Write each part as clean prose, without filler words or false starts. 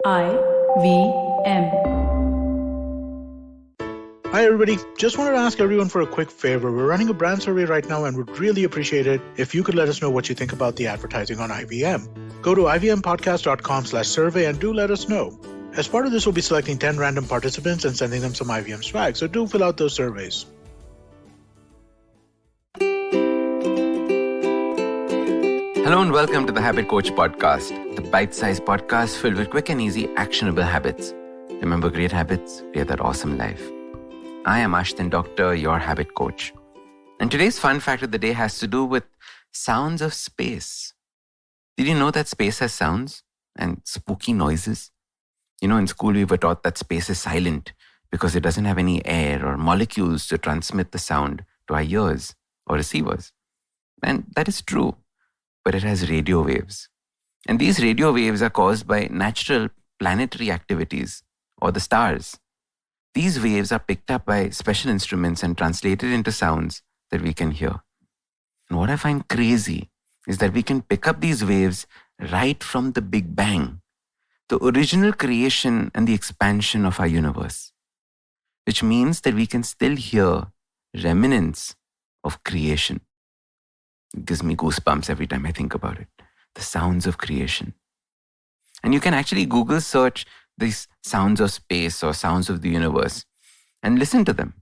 IVM. Hi everybody, just wanted to ask everyone for a quick favor. We're running a brand survey right now and would really appreciate it if you could let us know what you think about the advertising on IVM. Go to ivmpodcast.com/survey and do let us know. As part of this, we'll be selecting 10 random participants and sending them some IVM swag, so do fill out those surveys. Hello and welcome to the Habit Coach Podcast, the bite-sized podcast filled with quick and easy actionable habits. Remember, great habits create that awesome life. I am Ashdin Doctor, your habit coach. And today's fun fact of the day has to do with sounds of space. Did you know that space has sounds and spooky noises? You know, in school we were taught that space is silent because it doesn't have any air or molecules to transmit the sound to our ears or receivers. And that is true. But it has radio waves. And these radio waves are caused by natural planetary activities, or the stars. These waves are picked up by special instruments and translated into sounds that we can hear. And what I find crazy is that we can pick up these waves right from the Big Bang, the original creation and the expansion of our universe, which means that we can still hear remnants of creation. It gives me goosebumps every time I think about it. The sounds of creation. And you can actually Google search these sounds of space or sounds of the universe and listen to them.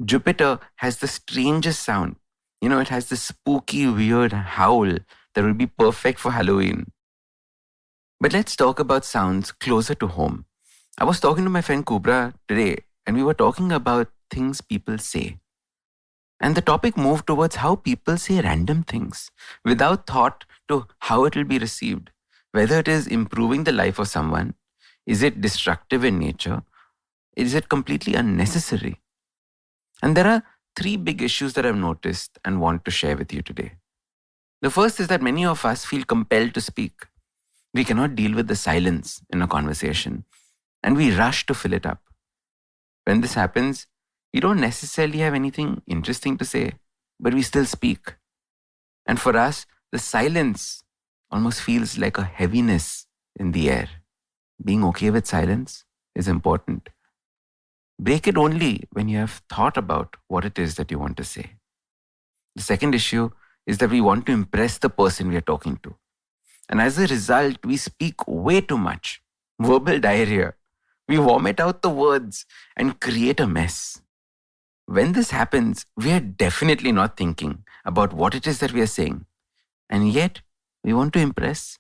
Jupiter has the strangest sound. You know, it has this spooky, weird howl that will be perfect for Halloween. But let's talk about sounds closer to home. I was talking to my friend Kubra today, and we were talking about things people say. And the topic moved towards how people say random things without thought to how it will be received. Whether it is improving the life of someone, is it destructive in nature, is it completely unnecessary? And there are three big issues that I've noticed and want to share with you today. The first is that many of us feel compelled to speak. We cannot deal with the silence in a conversation, and we rush to fill it up. When this happens, we don't necessarily have anything interesting to say, but we still speak. And for us, the silence almost feels like a heaviness in the air. Being okay with silence is important. Break it only when you have thought about what it is that you want to say. The second issue is that we want to impress the person we are talking to. And as a result, we speak way too much. Verbal diarrhea. We vomit out the words and create a mess. When this happens, we are definitely not thinking about what it is that we are saying. And yet, we want to impress.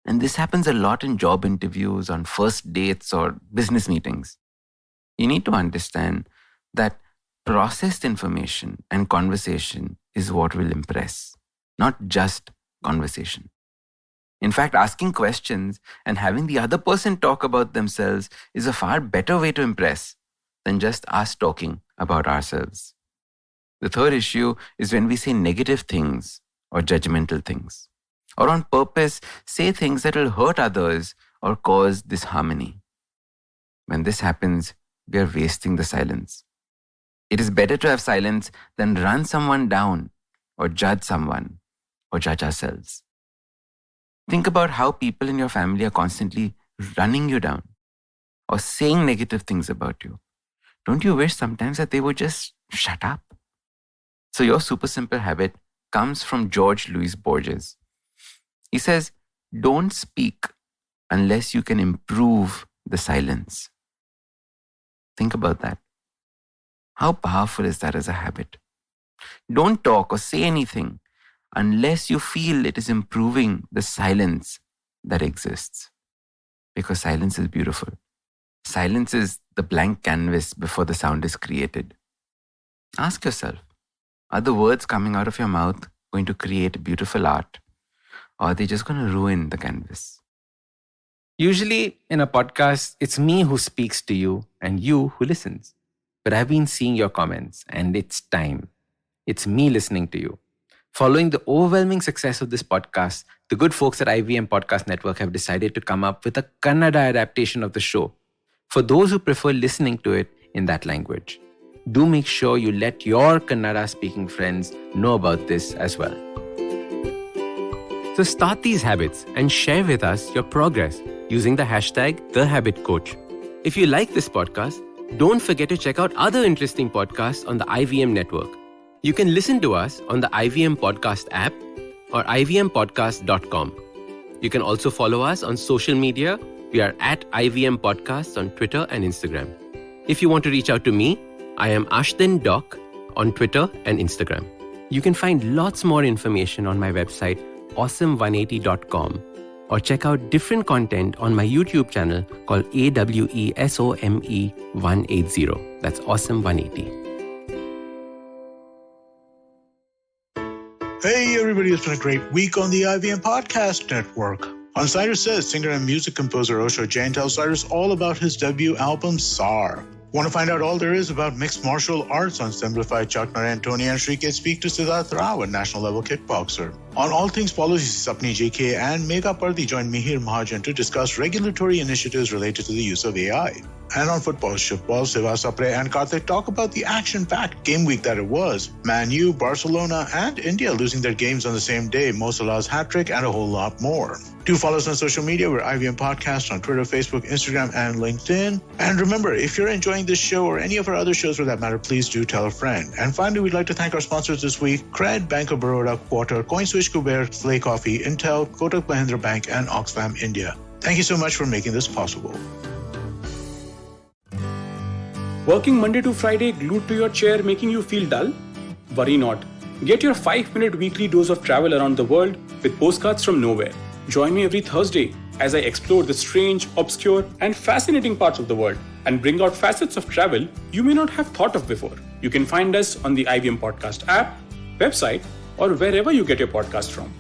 And this happens a lot in job interviews, on first dates, or business meetings. You need to understand that processed information and conversation is what will impress, not just conversation. In fact, asking questions and having the other person talk about themselves is a far better way to impress than just us talking about ourselves. The third issue is when we say negative things or judgmental things, or on purpose say things that will hurt others or cause disharmony. When this happens, we are wasting the silence. It is better to have silence than run someone down or judge someone or judge ourselves. Think about how people in your family are constantly running you down or saying negative things about you. Don't you wish sometimes that they would just shut up? So your super simple habit comes from George Louis Borges. He says, don't speak unless you can improve the silence. Think about that. How powerful is that as a habit? Don't talk or say anything unless you feel it is improving the silence that exists. Because silence is beautiful. Silence is the blank canvas before the sound is created. Ask yourself, are the words coming out of your mouth going to create beautiful art, or are they just going to ruin the canvas? Usually in a podcast, it's me who speaks to you and you who listens. But I've been seeing your comments and it's time. It's me listening to you. Following the overwhelming success of this podcast, the good folks at IVM Podcast Network have decided to come up with a Kannada adaptation of the show for those who prefer listening to it in that language. Do make sure you let your Kannada speaking friends know about this as well. So start these habits and share with us your progress using the hashtag #TheHabitCoach. If you like this podcast, don't forget to check out other interesting podcasts on the IVM network. You can listen to us on the IVM Podcast app or ivmpodcast.com. You can also follow us on social media. We are at IVM Podcasts on Twitter and Instagram. If you want to reach out to me, I am Ashdin Doc on Twitter and Instagram. You can find lots more information on my website, awesome180.com, or check out different content on my YouTube channel called AWESOME180. That's Awesome 180. Hey everybody, it's been a great week on the IVM Podcast Network. On Cyrus Says, singer and music composer Osho Jain tells Cyrus all about his debut album, SAR. Want to find out all there is about mixed martial arts? On Simplified, Chuck Narayan, Tony and Shrike speak to Siddharth Rao, a national level kickboxer. On All Things Policy, Sapni JK and Megha Pardi join Mihir Mahajan to discuss regulatory initiatives related to the use of AI. And on Football, Shivpal, Siva Sapre and Karthik talk about the action-packed game week that it was. Man U, Barcelona and India losing their games on the same day, Mo Salah's hat-trick and a whole lot more. Do follow us on social media. We're IVM Podcast on Twitter, Facebook, Instagram, and LinkedIn. And remember, if you're enjoying this show or any of our other shows for that matter, please do tell a friend. And finally, we'd like to thank our sponsors this week, Cred, Bank of Baroda, Quarter, CoinSwitch, Kuber, Slay Coffee, Intel, Kotak Mahindra Bank, and Oxfam India. Thank you so much for making this possible. Working Monday to Friday glued to your chair making you feel dull? Worry not. Get your 5-minute weekly dose of travel around the world with Postcards from Nowhere. Join me every Thursday as I explore the strange, obscure and fascinating parts of the world and bring out facets of travel you may not have thought of before. You can find us on the IVM Podcast app, website or wherever you get your podcast from.